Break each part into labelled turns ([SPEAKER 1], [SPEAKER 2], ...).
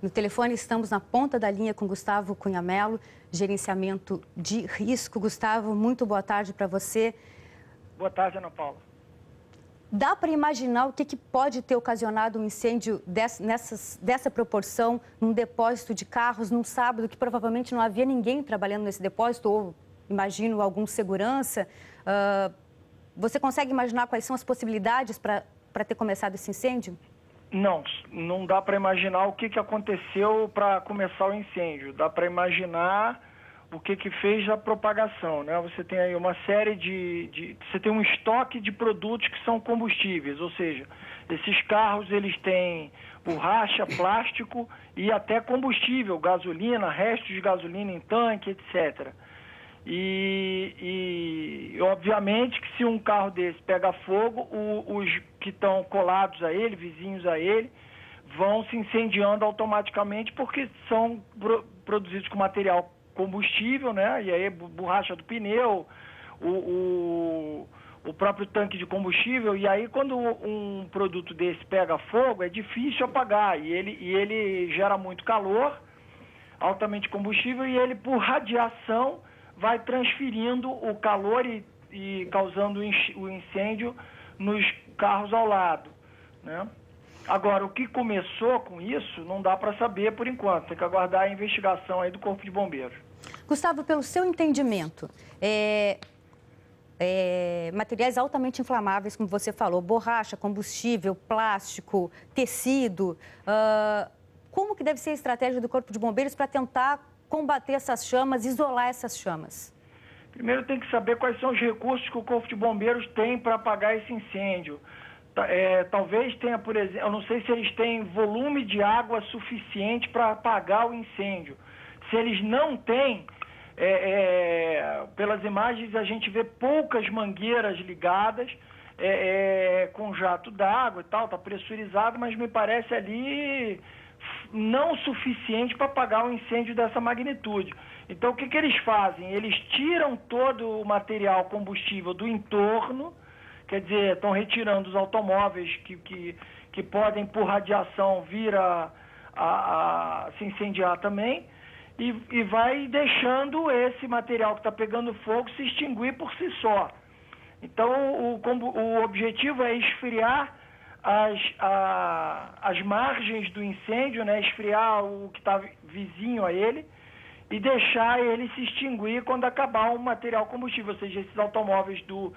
[SPEAKER 1] No telefone estamos na ponta da linha com Gustavo Cunha Mello, gerenciamento de risco. Gustavo, muito boa tarde para você.
[SPEAKER 2] Boa tarde, Ana Paula.
[SPEAKER 1] Dá para imaginar o que pode ter ocasionado um incêndio dessa proporção num depósito de carros num sábado que provavelmente não havia ninguém trabalhando nesse depósito ou, imagino, algum segurança? Você consegue imaginar quais são as possibilidades para ter começado esse incêndio?
[SPEAKER 2] Não dá para imaginar o que aconteceu para começar o incêndio. Dá para imaginar o que fez a propagação, né? Você tem aí uma série você tem um estoque de produtos que são combustíveis, ou seja, esses carros eles têm borracha, plástico e até combustível, gasolina, restos de gasolina em tanque, etc. E obviamente que se um carro desse pega fogo, os que estão colados a ele, vizinhos a ele, vão se incendiando automaticamente porque são produzidos com material combustível, né? E aí borracha do pneu, o próprio tanque de combustível, e aí quando um produto desse pega fogo, é difícil apagar, e ele gera muito calor, altamente combustível, e ele por radiação vai transferindo o calor e causando o incêndio nos carros ao lado, né? Agora, o que começou com isso não dá para saber por enquanto, tem que aguardar a investigação aí do Corpo de Bombeiros.
[SPEAKER 1] Gustavo, pelo seu entendimento, materiais altamente inflamáveis, como você falou, borracha, combustível, plástico, tecido, como que deve ser a estratégia do Corpo de Bombeiros para tentar combater essas chamas, isolar essas chamas?
[SPEAKER 2] Primeiro tem que saber quais são os recursos que o Corpo de Bombeiros tem para apagar esse incêndio. Talvez tenha, por exemplo, eu não sei se eles têm volume de água suficiente para apagar o incêndio. Se eles não têm, pelas imagens a gente vê poucas mangueiras ligadas, com jato d'água e tal, está pressurizado, mas me parece ali não suficiente para apagar um incêndio dessa magnitude. Então, o que eles fazem? Eles tiram todo o material combustível do entorno, quer dizer, estão retirando os automóveis que podem, por radiação, vir a se incendiar também, e vai deixando esse material que está pegando fogo se extinguir por si só. Então, o objetivo é esfriar as margens do incêndio, né? Esfriar o que está vizinho a ele e deixar ele se extinguir quando acabar o material combustível, ou seja, esses automóveis do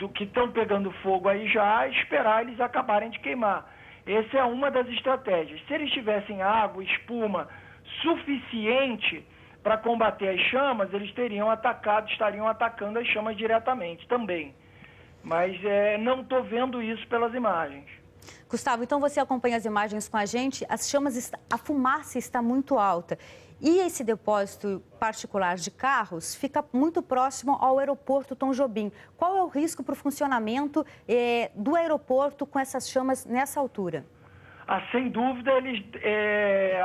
[SPEAKER 2] que estão pegando fogo aí já, esperar eles acabarem de queimar. Essa é uma das estratégias. Se eles tivessem água, espuma suficiente para combater as chamas, eles estariam atacando as chamas diretamente também. Mas não estou vendo isso pelas imagens.
[SPEAKER 1] Gustavo, então você acompanha as imagens com a gente, a fumaça está muito alta. E esse depósito particular de carros fica muito próximo ao aeroporto Tom Jobim. Qual é o risco para o funcionamento do aeroporto com essas chamas nessa altura?
[SPEAKER 2] Sem dúvida,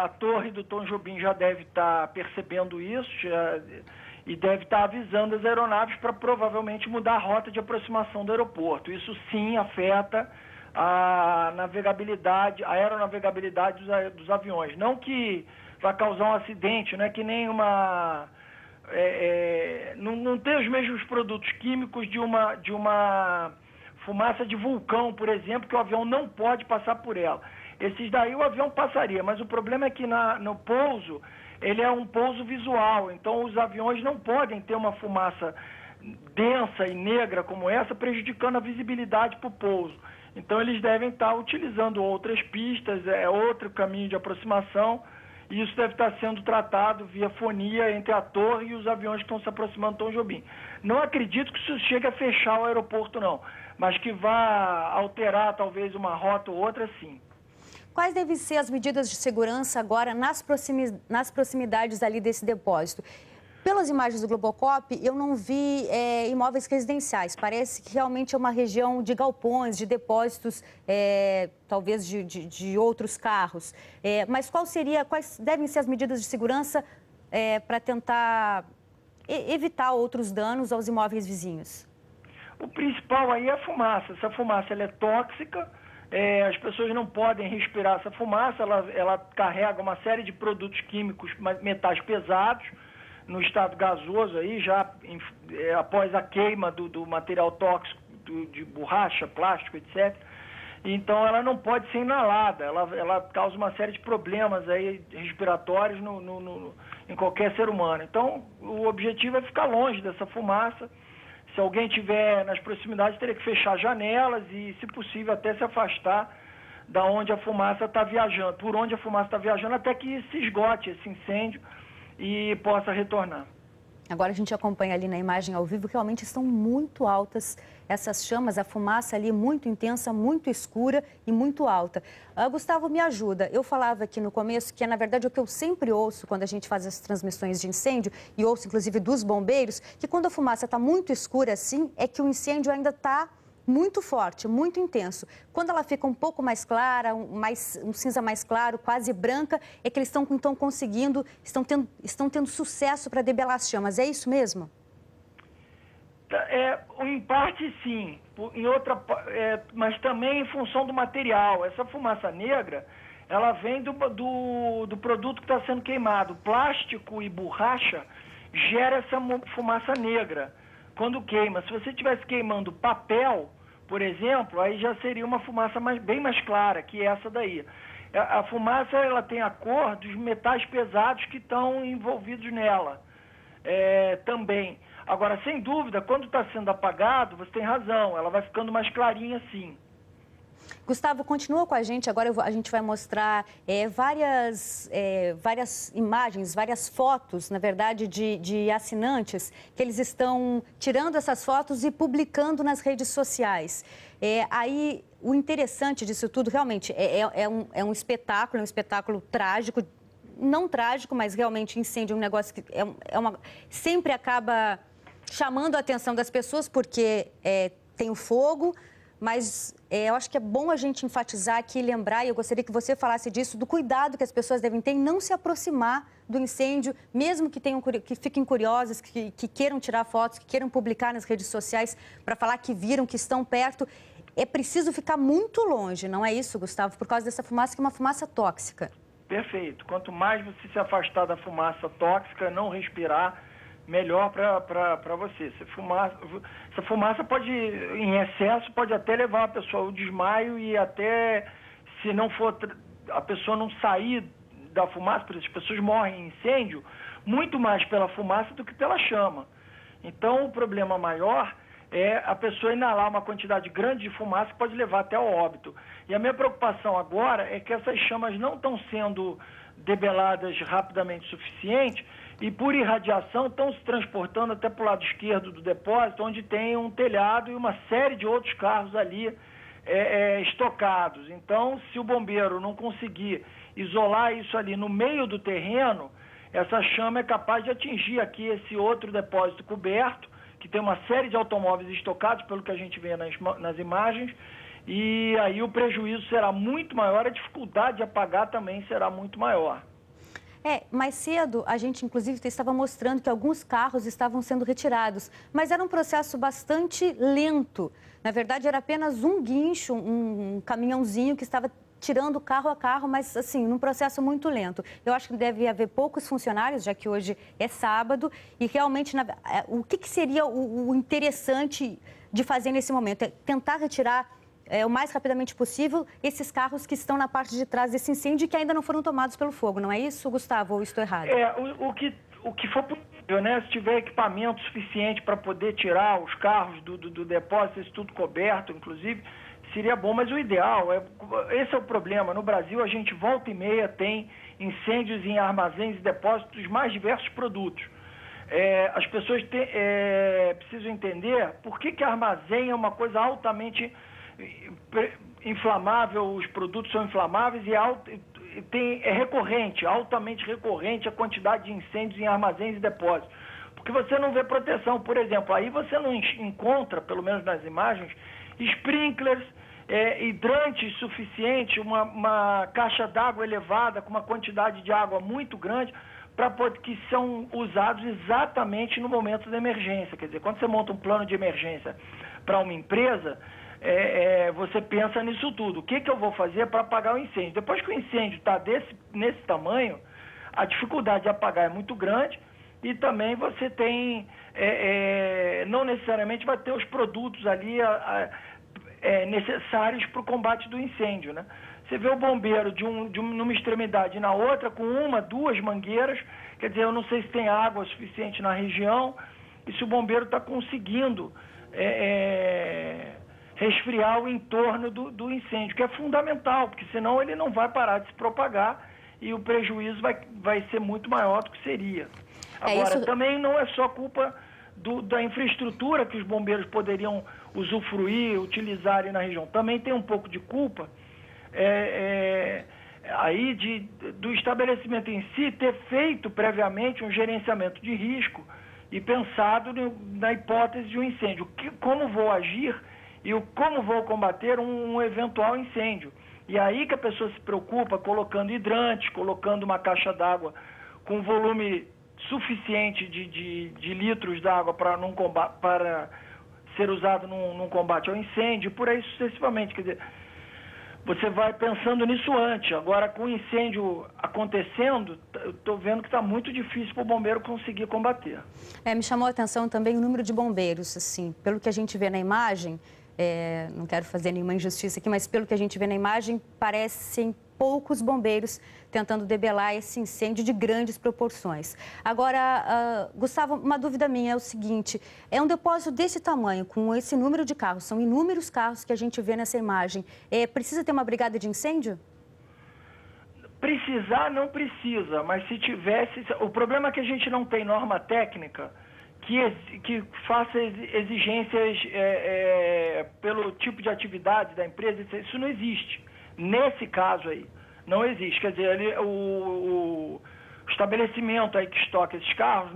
[SPEAKER 2] a torre do Tom Jobim já deve estar percebendo isso e deve estar avisando as aeronaves para provavelmente mudar a rota de aproximação do aeroporto. Isso sim afeta a aeronavegabilidade dos aviões. Não que vai causar um acidente, não é que nem não tem os mesmos produtos químicos de uma fumaça de vulcão, por exemplo, que o avião não pode passar por ela. Esses daí o avião passaria, mas o problema é que no pouso, ele é um pouso visual, então os aviões não podem ter uma fumaça densa e negra como essa, prejudicando a visibilidade para o pouso. Então eles devem estar utilizando outras pistas, outro caminho de aproximação, e isso deve estar sendo tratado via fonia entre a torre e os aviões que estão se aproximando do Tom Jobim. Não acredito que isso chegue a fechar o aeroporto, não, mas que vá alterar talvez uma rota ou outra, sim.
[SPEAKER 1] Quais devem ser as medidas de segurança agora nas proximidades ali desse depósito? Pelas imagens do Globocop, eu não vi imóveis residenciais. Parece que realmente é uma região de galpões, de depósitos, talvez de outros carros. Mas quais devem ser as medidas de segurança para tentar evitar outros danos aos imóveis vizinhos?
[SPEAKER 2] O principal aí é a fumaça. Essa fumaça ela é tóxica, As pessoas não podem respirar essa fumaça, ela carrega uma série de produtos químicos, metais pesados, no estado gasoso, aí, já após a queima do material tóxico, de borracha, plástico, etc. Então, ela não pode ser inalada, ela causa uma série de problemas aí, respiratórios em qualquer ser humano. Então, o objetivo é ficar longe dessa fumaça. Se alguém estiver nas proximidades, teria que fechar janelas e, se possível, até se afastar da onde a fumaça está viajando, por onde a fumaça está viajando, até que se esgote esse incêndio e possa retornar.
[SPEAKER 1] Agora a gente acompanha ali na imagem ao vivo que realmente estão muito altas essas chamas, a fumaça ali muito intensa, muito escura e muito alta. Gustavo, me ajuda. Eu falava aqui no começo que, na verdade, o que eu sempre ouço quando a gente faz as transmissões de incêndio, e ouço inclusive dos bombeiros, que quando a fumaça está muito escura assim, é que o incêndio ainda está muito forte, muito intenso. Quando ela fica um pouco mais clara, um cinza mais claro, quase branca, é que eles estão conseguindo, estão tendo sucesso para debelar as chamas. É isso mesmo?
[SPEAKER 2] Em parte, sim. Mas também em função do material. Essa fumaça negra, ela vem do produto que está sendo queimado. Plástico e borracha gera essa fumaça negra quando queima. Se você estivesse queimando papel, por exemplo, aí já seria uma fumaça bem mais clara que essa daí. A fumaça, ela tem a cor dos metais pesados que estão envolvidos nela também. Agora, sem dúvida, quando está sendo apagado, você tem razão, ela vai ficando mais clarinha assim.
[SPEAKER 1] Gustavo, continua com a gente. Agora a gente vai mostrar várias imagens, várias fotos, na verdade, de assinantes, que eles estão tirando essas fotos e publicando nas redes sociais. Aí, o interessante disso tudo, realmente, é um espetáculo trágico, não trágico, mas realmente incêndio é um negócio que sempre acaba chamando a atenção das pessoas, porque tem o fogo. Mas eu acho que é bom a gente enfatizar aqui, lembrar, e eu gostaria que você falasse disso, do cuidado que as pessoas devem ter em não se aproximar do incêndio, mesmo que fiquem curiosas, que queiram tirar fotos, que queiram publicar nas redes sociais para falar que viram, que estão perto. É preciso ficar muito longe, não é isso, Gustavo? Por causa dessa fumaça, que é uma fumaça tóxica.
[SPEAKER 2] Perfeito. Quanto mais você se afastar da fumaça tóxica, não respirar, melhor para você. Essa fumaça pode, em excesso, pode até levar a pessoa ao desmaio e até, se não for, a pessoa não sair da fumaça, por isso as pessoas morrem em incêndio, muito mais pela fumaça do que pela chama. Então, o problema maior é a pessoa inalar uma quantidade grande de fumaça que pode levar até ao óbito. E a minha preocupação agora é que essas chamas não estão sendo debeladas rapidamente o suficiente e, por irradiação, estão se transportando até para o lado esquerdo do depósito, onde tem um telhado e uma série de outros carros ali estocados. Então, se o bombeiro não conseguir isolar isso ali no meio do terreno, essa chama é capaz de atingir aqui esse outro depósito coberto, que tem uma série de automóveis estocados, pelo que a gente vê nas imagens, e aí o prejuízo será muito maior, a dificuldade de apagar também será muito maior.
[SPEAKER 1] Mais cedo, a gente, inclusive, estava mostrando que alguns carros estavam sendo retirados, mas era um processo bastante lento. Na verdade, era apenas um guincho, um caminhãozinho que estava tirando carro a carro, mas, assim, num processo muito lento. Eu acho que deve haver poucos funcionários, já que hoje é sábado, e realmente, o que seria o interessante de fazer nesse momento? É tentar retirar o mais rapidamente possível esses carros que estão na parte de trás desse incêndio e que ainda não foram tomados pelo fogo, não é isso, Gustavo, ou estou errado?
[SPEAKER 2] O que for possível, né? Se tiver equipamento suficiente para poder tirar os carros do depósito, isso tudo coberto, inclusive, seria bom, mas o ideal, esse é o problema, no Brasil a gente volta e meia tem incêndios em armazéns e depósitos dos mais diversos produtos. As pessoas precisam entender por que armazém é uma coisa altamente inflamável, os produtos são inflamáveis e é recorrente, altamente recorrente a quantidade de incêndios em armazéns e depósitos. Porque você não vê proteção, por exemplo, aí você não encontra, pelo menos nas imagens, sprinklers, hidrantes suficientes, uma caixa d'água elevada com uma quantidade de água muito grande, que são usados exatamente no momento da emergência. Quer dizer, quando você monta um plano de emergência para uma empresa, você pensa nisso tudo. O que eu vou fazer para apagar o incêndio? Depois que o incêndio está nesse tamanho, a dificuldade de apagar é muito grande e também você tem, não necessariamente vai ter os produtos ali necessários para o combate do incêndio, né? Você vê o bombeiro numa extremidade e na outra com 1, 2 mangueiras, quer dizer, eu não sei se tem água suficiente na região e se o bombeiro está conseguindo resfriar o entorno do incêndio, que é fundamental, porque senão ele não vai parar de se propagar e o prejuízo vai ser muito maior do que seria. Agora, também não é só culpa da infraestrutura que os bombeiros poderiam usufruir, utilizarem na região. Também tem um pouco de culpa aí do estabelecimento em si ter feito previamente um gerenciamento de risco e pensado na hipótese de um incêndio. Como vou agir e como vou combater um eventual incêndio. E aí que a pessoa se preocupa colocando hidrantes, colocando uma caixa d'água com volume suficiente de litros d'água para ser usado num combate ao incêndio, e por aí sucessivamente. Quer dizer, você vai pensando nisso antes. Agora, com o incêndio acontecendo, eu estou vendo que está muito difícil para o bombeiro conseguir combater.
[SPEAKER 1] Me chamou a atenção também o número de bombeiros, assim, pelo que a gente vê na imagem, não quero fazer nenhuma injustiça aqui, mas pelo que a gente vê na imagem, parecem poucos bombeiros tentando debelar esse incêndio de grandes proporções. Agora, Gustavo, uma dúvida minha é o seguinte, é um depósito desse tamanho, com esse número de carros, são inúmeros carros que a gente vê nessa imagem, precisa ter uma brigada de incêndio?
[SPEAKER 2] Precisar não precisa, mas se tivesse... O problema é que a gente não tem norma técnica que faça exigências pelo tipo de atividade da empresa, isso não existe. Nesse caso aí, não existe. Quer dizer, o estabelecimento aí que estoca esses carros,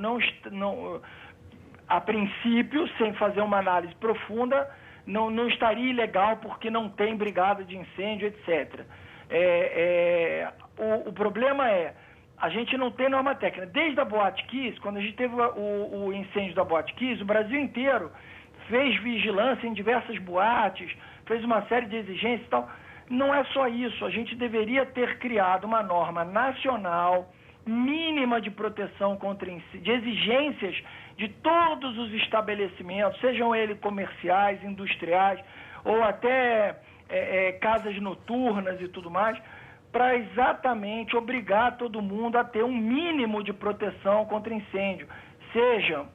[SPEAKER 2] a princípio, sem fazer uma análise profunda, não estaria ilegal porque não tem brigada de incêndio, etc. O problema a gente não tem norma técnica. Desde a Boate Kiss, quando a gente teve o incêndio da Boate Kiss, o Brasil inteiro fez vigilância em diversas boates, fez uma série de exigências e tal. Não é só isso, a gente deveria ter criado uma norma nacional mínima de proteção contra incêndio, de exigências de todos os estabelecimentos, sejam eles comerciais, industriais ou até casas noturnas e tudo mais, para exatamente obrigar todo mundo a ter um mínimo de proteção contra incêndio. Sejam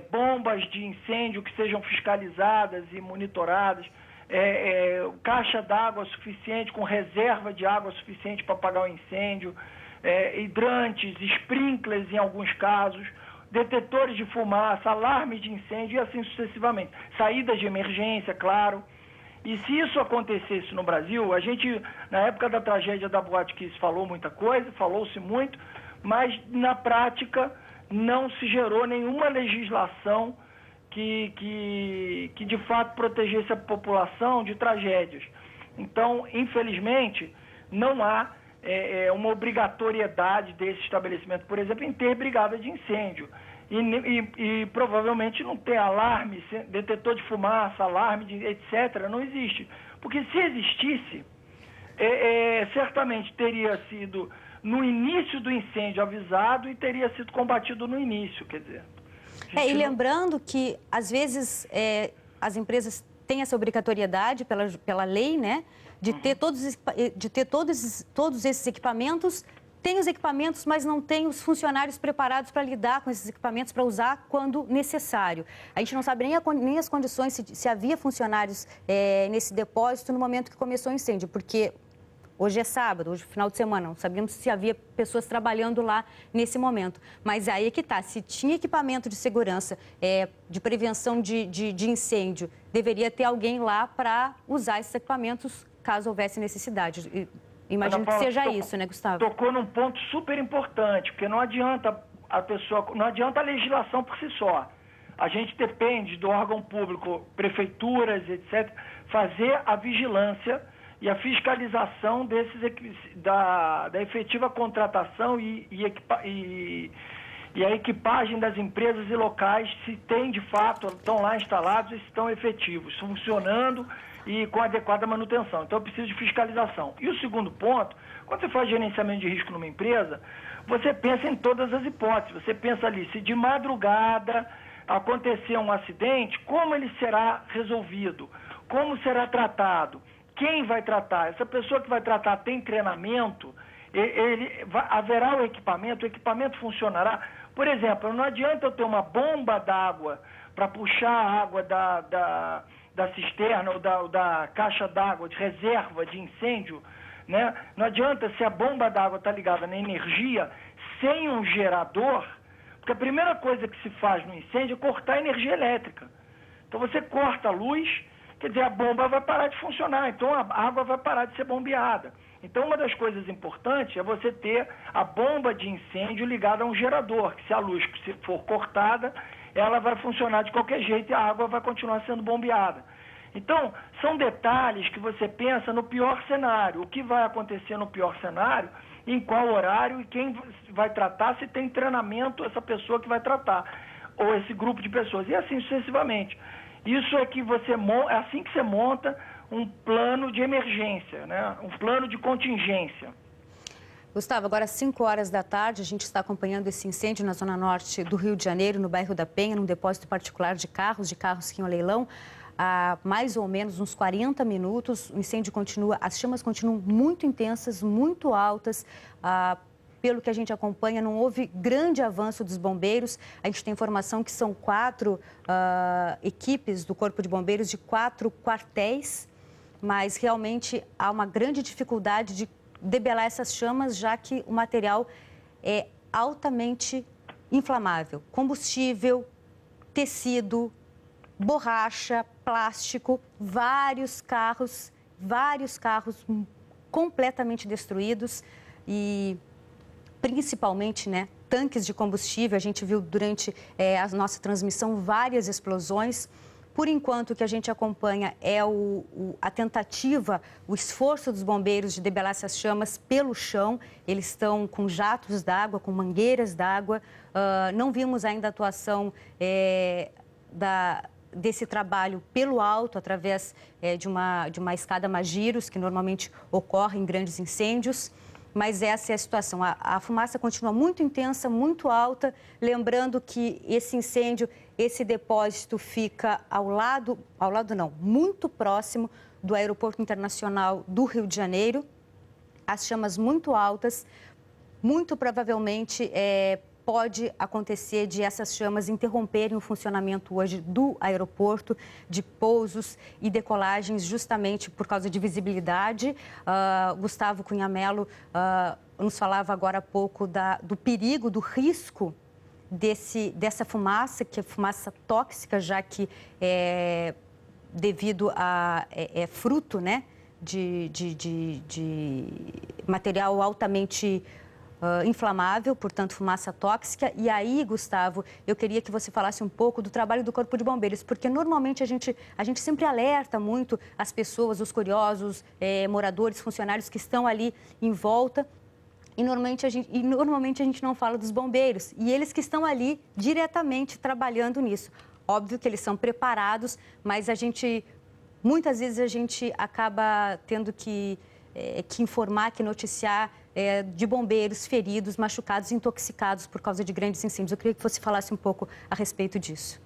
[SPEAKER 2] bombas de incêndio que sejam fiscalizadas e monitoradas, caixa d'água suficiente, com reserva de água suficiente para apagar o incêndio, hidrantes, sprinklers em alguns casos, detetores de fumaça, alarmes de incêndio e assim sucessivamente. Saídas de emergência, claro. E se isso acontecesse no Brasil, a gente, na época da tragédia da Boate Kiss, falou muita coisa, falou-se muito, mas na prática não se gerou nenhuma legislação que de fato protegesse a população de tragédias. Então, infelizmente, não há uma obrigatoriedade desse estabelecimento, por exemplo, em ter brigada de incêndio. E provavelmente não tem alarme, detetor de fumaça, alarme, etc. Não existe. Porque se existisse, certamente teria sido no início do incêndio avisado e teria sido combatido no início, quer dizer.
[SPEAKER 1] E lembrando que, às vezes, as empresas têm essa obrigatoriedade pela lei, né, de ter todos esses equipamentos. Tem os equipamentos, mas não tem os funcionários preparados para lidar com esses equipamentos, para usar quando necessário. A gente não sabe nem as condições, se havia funcionários nesse depósito no momento que começou o incêndio, porque hoje é sábado, hoje é final de semana, não sabíamos se havia pessoas trabalhando lá nesse momento. Mas aí é que está, se tinha equipamento de segurança, de prevenção de incêndio, deveria ter alguém lá para usar esses equipamentos caso houvesse necessidade. Imagino que seja isso, né, Gustavo?
[SPEAKER 2] Tocou num ponto super importante, porque não adianta a legislação por si só. A gente depende do órgão público, prefeituras, etc., fazer a vigilância e a fiscalização da efetiva contratação e e a equipagem das empresas e locais, se tem de fato, estão lá instalados e estão efetivos, funcionando e com adequada manutenção. Então, eu preciso de fiscalização. E o segundo ponto, quando você faz gerenciamento de risco numa empresa, você pensa em todas as hipóteses. Você pensa ali, se de madrugada acontecer um acidente, como ele será resolvido? Como será tratado? Quem vai tratar? Essa pessoa que vai tratar tem treinamento? Haverá o equipamento funcionará? Por exemplo, não adianta eu ter uma bomba d'água para puxar a água da cisterna ou da caixa d'água de reserva de incêndio, né? Não adianta se a bomba d'água está ligada na energia sem um gerador, porque a primeira coisa que se faz no incêndio é cortar a energia elétrica. Então você corta a luz, quer dizer, a bomba vai parar de funcionar, então a água vai parar de ser bombeada. Então uma das coisas importantes é você ter a bomba de incêndio ligada a um gerador, que se a luz for cortada, ela vai funcionar de qualquer jeito e a água vai continuar sendo bombeada. Então, são detalhes que você pensa no pior cenário. O que vai acontecer no pior cenário, em qual horário e quem vai tratar, se tem treinamento essa pessoa que vai tratar, ou esse grupo de pessoas, e assim sucessivamente. Isso é que é assim que você monta um plano de emergência, né? Um plano de contingência.
[SPEAKER 1] Gustavo, agora às 5 horas da tarde, a gente está acompanhando esse incêndio na zona norte do Rio de Janeiro, no bairro da Penha, num depósito particular de carros que iam ao leilão. Há mais ou menos uns 40 minutos, o incêndio continua, as chamas continuam muito intensas, muito altas. Pelo que a gente acompanha, não houve grande avanço dos bombeiros. A gente tem informação que são 4 equipes do Corpo de Bombeiros de 4 quartéis, mas realmente há uma grande dificuldade de debelar essas chamas, já que o material é altamente inflamável. Combustível, tecido, borracha, plástico, vários carros completamente destruídos e principalmente, né, tanques de combustível. A gente viu durante a nossa transmissão várias explosões. Por enquanto, o que a gente acompanha é a tentativa, o esforço dos bombeiros de debelar essas chamas pelo chão. Eles estão com jatos d'água, com mangueiras d'água. Não vimos ainda a atuação desse trabalho pelo alto, através de uma escada Magiros, que normalmente ocorre em grandes incêndios. Mas essa é a situação. A fumaça continua muito intensa, muito alta. Lembrando que esse incêndio, esse depósito fica muito próximo do Aeroporto Internacional do Rio de Janeiro. As chamas muito altas, muito provavelmente pode acontecer de essas chamas interromperem o funcionamento hoje do aeroporto, de pousos e decolagens, justamente por causa de visibilidade. Gustavo Cunha Mello nos falava agora há pouco do perigo, do risco dessa fumaça, que é fumaça tóxica, já que devido é fruto, né, de material altamente inflamável, portanto, fumaça tóxica. E aí, Gustavo, eu queria que você falasse um pouco do trabalho do Corpo de Bombeiros, porque normalmente a gente sempre alerta muito as pessoas, os curiosos, moradores, funcionários que estão ali em volta, e normalmente a gente não fala dos bombeiros, e eles que estão ali diretamente trabalhando nisso. Óbvio que eles são preparados, mas muitas vezes a gente acaba tendo que informar, que noticiar de bombeiros feridos, machucados, intoxicados por causa de grandes incêndios. Eu queria que você falasse um pouco a respeito disso.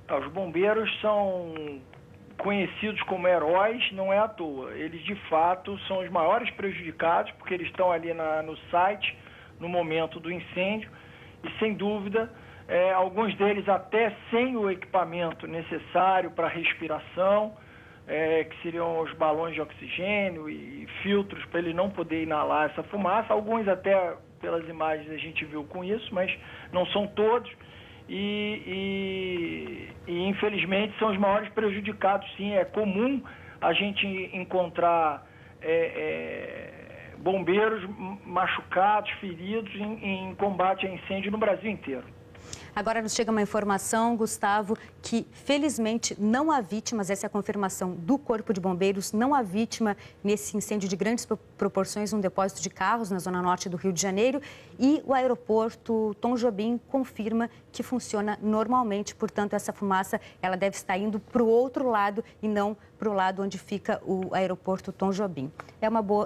[SPEAKER 2] Os bombeiros são conhecidos como heróis, não é à toa. Eles, de fato, são os maiores prejudicados, porque eles estão ali no site, no momento do incêndio, e, sem dúvida, alguns deles até sem o equipamento necessário para respiração, que seriam os balões de oxigênio e filtros para ele não poder inalar essa fumaça. Alguns até, pelas imagens, a gente viu com isso, mas não são todos. E infelizmente, são os maiores prejudicados, sim. É comum a gente encontrar bombeiros machucados, feridos em combate a incêndio no Brasil inteiro.
[SPEAKER 1] Agora nos chega uma informação, Gustavo, que felizmente não há vítimas, essa é a confirmação do Corpo de Bombeiros, não há vítima nesse incêndio de grandes proporções num depósito de carros na zona norte do Rio de Janeiro, e o aeroporto Tom Jobim confirma que funciona normalmente, portanto essa fumaça ela deve estar indo para o outro lado e não para o lado onde fica o aeroporto Tom Jobim.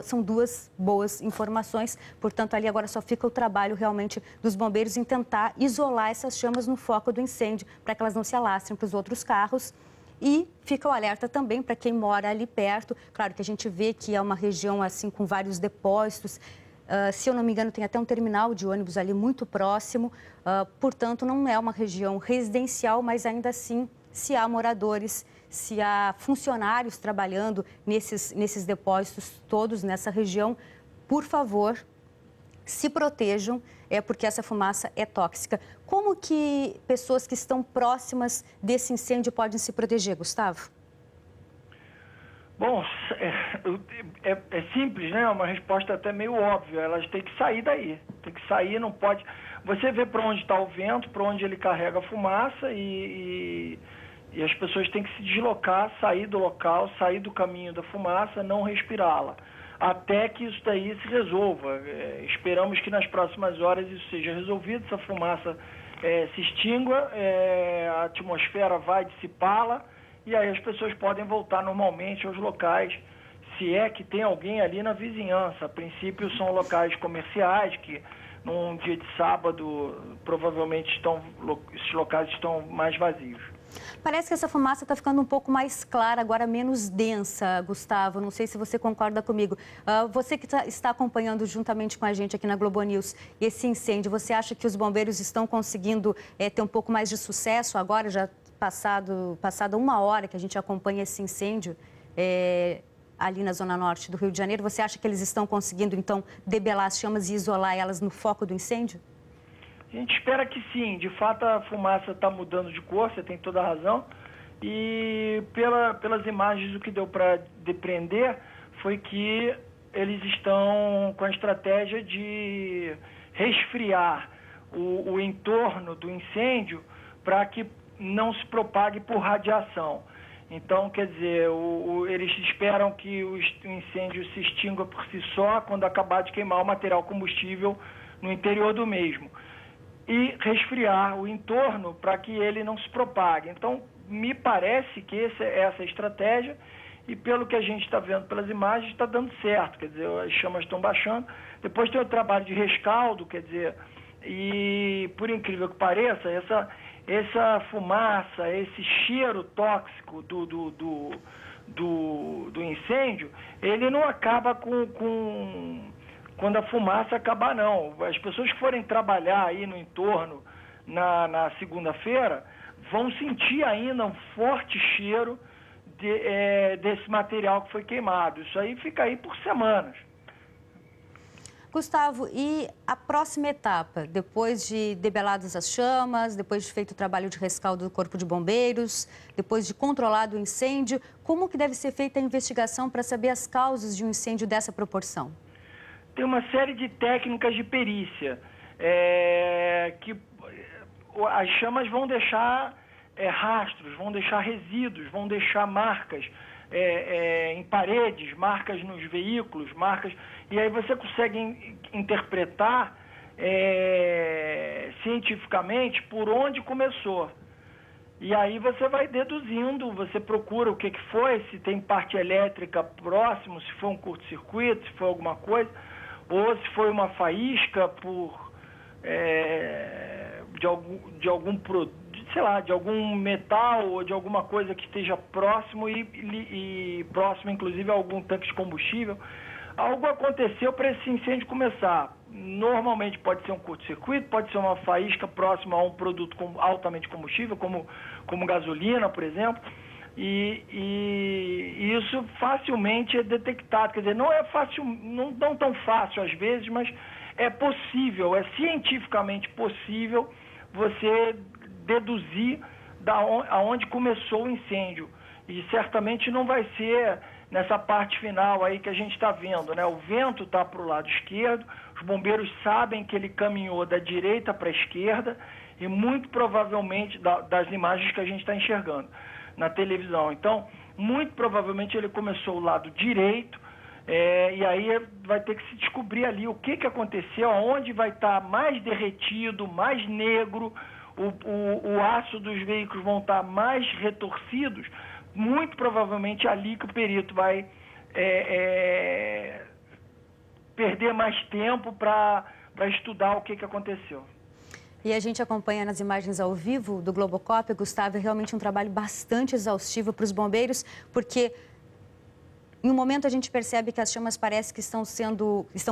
[SPEAKER 1] São duas boas informações, portanto ali agora só fica o trabalho realmente dos bombeiros em tentar isolar essas chamas no foco do incêndio, para que elas não se alastrem para os outros carros. E fica o alerta também para quem mora ali perto. Claro que a gente vê que é uma região assim com vários depósitos. Se eu não me engano, tem até um terminal de ônibus ali muito próximo. Portanto, não é uma região residencial, mas ainda assim, se há moradores, se há funcionários trabalhando nesses depósitos todos nessa região, por favor, se protejam, porque essa fumaça é tóxica. Como que pessoas que estão próximas desse incêndio podem se proteger, Gustavo?
[SPEAKER 2] Bom, é simples, né? É uma resposta até meio óbvia. Elas têm que sair daí. Tem que sair, não pode... Você vê para onde está o vento, para onde ele carrega a fumaça e as pessoas têm que se deslocar, sair do local, sair do caminho da fumaça, não respirá-la, até que isso daí se resolva. Esperamos que nas próximas horas isso seja resolvido, essa fumaça se extingua, a atmosfera vai dissipá-la e aí as pessoas podem voltar normalmente aos locais, se é que tem alguém ali na vizinhança. A princípio são locais comerciais que num dia de sábado provavelmente esses locais estão mais vazios.
[SPEAKER 1] Parece que essa fumaça está ficando um pouco mais clara, agora menos densa, Gustavo. Não sei se você concorda comigo. Você que está acompanhando juntamente com a gente aqui na Globo News esse incêndio, você acha que os bombeiros estão conseguindo ter um pouco mais de sucesso agora, já passada uma hora que a gente acompanha esse incêndio ali na zona norte do Rio de Janeiro? Você acha que eles estão conseguindo, então, debelar as chamas e isolar elas no foco do incêndio?
[SPEAKER 2] A gente espera que sim. De fato, a fumaça está mudando de cor, você tem toda a razão. E pelas imagens, o que deu para depreender foi que eles estão com a estratégia de resfriar o entorno do incêndio para que não se propague por radiação. Então, quer dizer, eles esperam que o incêndio se extingua por si só quando acabar de queimar o material combustível no interior do mesmo. E resfriar o entorno para que ele não se propague. Então, me parece que essa é a estratégia e pelo que a gente está vendo pelas imagens, está dando certo. Quer dizer, as chamas estão baixando. Depois tem o trabalho de rescaldo, quer dizer, e por incrível que pareça, essa fumaça, esse cheiro tóxico do incêndio, ele não acaba quando a fumaça acabar, não. As pessoas que forem trabalhar aí no entorno na segunda-feira vão sentir ainda um forte cheiro desse material que foi queimado. Isso aí fica aí por semanas.
[SPEAKER 1] Gustavo, e a próxima etapa, depois de debeladas as chamas, depois de feito o trabalho de rescaldo do Corpo de Bombeiros, depois de controlado o incêndio, como que deve ser feita a investigação para saber as causas de um incêndio dessa proporção?
[SPEAKER 2] Tem uma série de técnicas de perícia que as chamas vão deixar rastros, vão deixar resíduos, vão deixar marcas em paredes, marcas nos veículos, marcas... E aí você consegue interpretar cientificamente por onde começou. E aí você vai deduzindo, você procura o que foi, se tem parte elétrica próximo, se foi um curto-circuito, se foi alguma coisa, ou se foi uma faísca de algum produto, sei lá, de algum metal ou de alguma coisa que esteja próximo e próximo, inclusive, a algum tanque de combustível. Algo aconteceu para esse incêndio começar. Normalmente pode ser um curto-circuito, pode ser uma faísca próxima a um produto altamente combustível, como gasolina, por exemplo. E isso facilmente é detectado. Quer dizer, não é fácil, não tão fácil às vezes, mas é possível, é cientificamente possível você deduzir aonde começou o incêndio. E certamente não vai ser nessa parte final aí que a gente está vendo, né? O vento está para o lado esquerdo, os bombeiros sabem que ele caminhou da direita para a esquerda e muito provavelmente das imagens que a gente está enxergando na televisão. Então, muito provavelmente ele começou o lado direito, e aí vai ter que se descobrir ali o que aconteceu, onde vai estar mais derretido, mais negro, o aço dos veículos vão estar mais retorcidos. Muito provavelmente ali que o perito vai perder mais tempo para estudar o que aconteceu.
[SPEAKER 1] E a gente acompanha nas imagens ao vivo do Globocop, Gustavo, é realmente um trabalho bastante exaustivo para os bombeiros, porque em um momento a gente percebe que as chamas parece que estão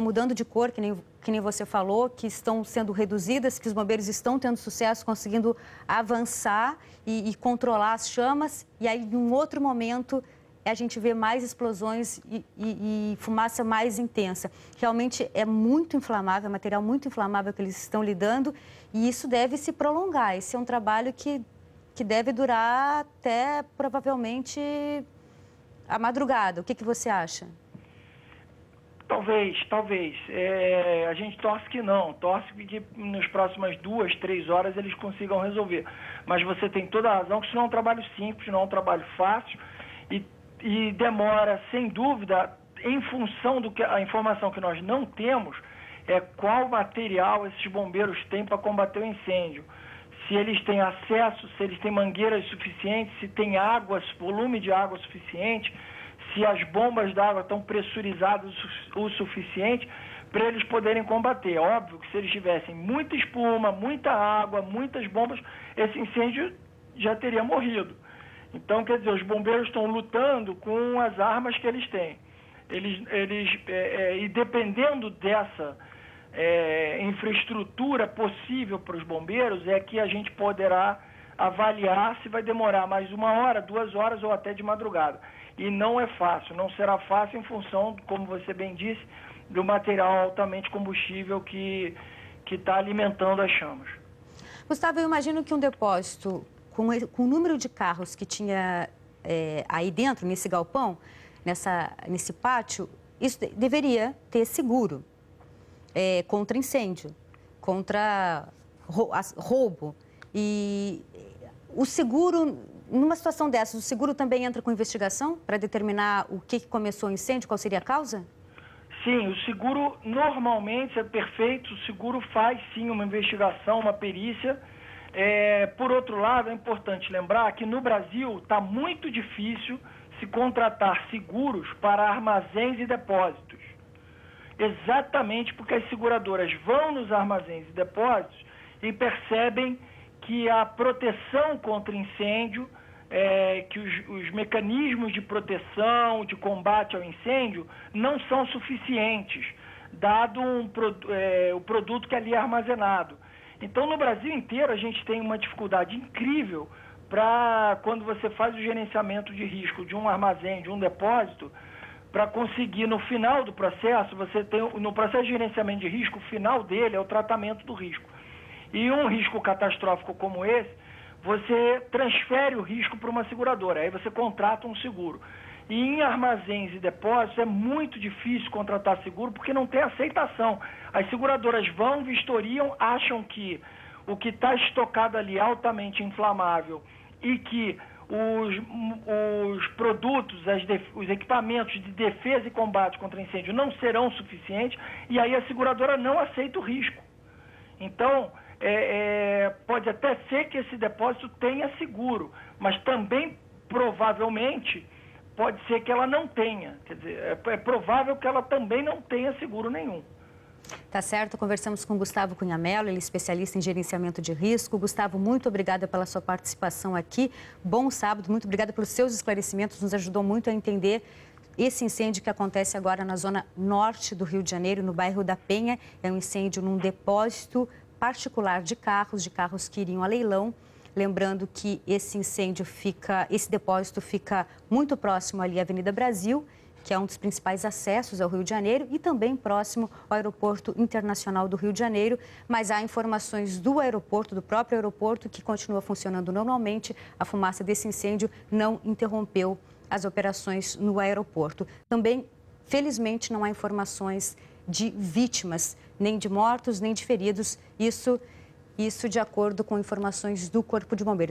[SPEAKER 1] mudando de cor, que nem você falou, que estão sendo reduzidas, que os bombeiros estão tendo sucesso, conseguindo avançar e controlar as chamas, e aí em um outro momento a gente vê mais explosões e fumaça mais intensa. Realmente é muito inflamável, é material muito inflamável que eles estão lidando, e isso deve se prolongar. Esse é um trabalho que deve durar até provavelmente a madrugada. O que você acha?
[SPEAKER 2] Talvez. A gente torce que não. Torce que nas próximas 2, 3 horas eles consigam resolver. Mas você tem toda a razão que isso não é um trabalho simples, não é um trabalho fácil e demora, sem dúvida, em função do que a informação que nós não temos, qual material esses bombeiros têm para combater o incêndio. Se eles têm acesso, se eles têm mangueiras suficientes, se tem água, volume de água suficiente, se as bombas d'água estão pressurizadas o suficiente para eles poderem combater. Óbvio que se eles tivessem muita espuma, muita água, muitas bombas, esse incêndio já teria morrido. Então, quer dizer, os bombeiros estão lutando com as armas que eles têm. E dependendo dessa infraestrutura possível para os bombeiros, é que a gente poderá avaliar se vai demorar mais 1 hora, 2 horas ou até de madrugada. E não é fácil, não será fácil em função, como você bem disse, do material altamente combustível que está alimentando as chamas.
[SPEAKER 1] Gustavo, eu imagino que um depósito com o número de carros que tinha aí dentro, nesse galpão, nesse pátio, isso deveria ter seguro contra incêndio, contra roubo. E o seguro, numa situação dessas, o seguro também entra com investigação para determinar o que começou o incêndio, qual seria a causa?
[SPEAKER 2] Sim, o seguro normalmente é perfeito, o seguro faz sim uma investigação, uma perícia. Por outro lado, é importante lembrar que no Brasil está muito difícil se contratar seguros para armazéns e depósitos. Exatamente porque as seguradoras vão nos armazéns e depósitos e percebem que a proteção contra incêndio, que os mecanismos de proteção, de combate ao incêndio, não são suficientes, dado o produto que ali é armazenado. Então, no Brasil inteiro, a gente tem uma dificuldade incrível para, quando você faz o gerenciamento de risco de um armazém, de um depósito, para conseguir, no final do processo, no processo de gerenciamento de risco, o final dele é o tratamento do risco. E um risco catastrófico como esse, você transfere o risco para uma seguradora, aí você contrata um seguro. E em armazéns e depósitos é muito difícil contratar seguro porque não tem aceitação. As seguradoras vão, vistoriam, acham que o que está estocado ali é altamente inflamável e que os produtos, os equipamentos de defesa e combate contra incêndio não serão suficientes e aí a seguradora não aceita o risco. Então, pode até ser que esse depósito tenha seguro, mas também provavelmente pode ser que ela não tenha. Quer dizer, é provável que ela também não tenha seguro nenhum.
[SPEAKER 1] Tá certo, conversamos com Gustavo Cunha Mello, ele é especialista em gerenciamento de risco. Gustavo, muito obrigada pela sua participação aqui. Bom sábado, muito obrigada pelos seus esclarecimentos, nos ajudou muito a entender esse incêndio que acontece agora na zona norte do Rio de Janeiro, no bairro da Penha. É um incêndio num depósito particular de carros que iriam a leilão. Lembrando que esse depósito fica muito próximo ali à Avenida Brasil, que é um dos principais acessos ao Rio de Janeiro, e também próximo ao Aeroporto Internacional do Rio de Janeiro. Mas há informações do próprio aeroporto, que continua funcionando normalmente. A fumaça desse incêndio não interrompeu as operações no aeroporto. Também, felizmente, não há informações de vítimas, nem de mortos, nem de feridos. Isso Isso de acordo com informações do Corpo de Bombeiros.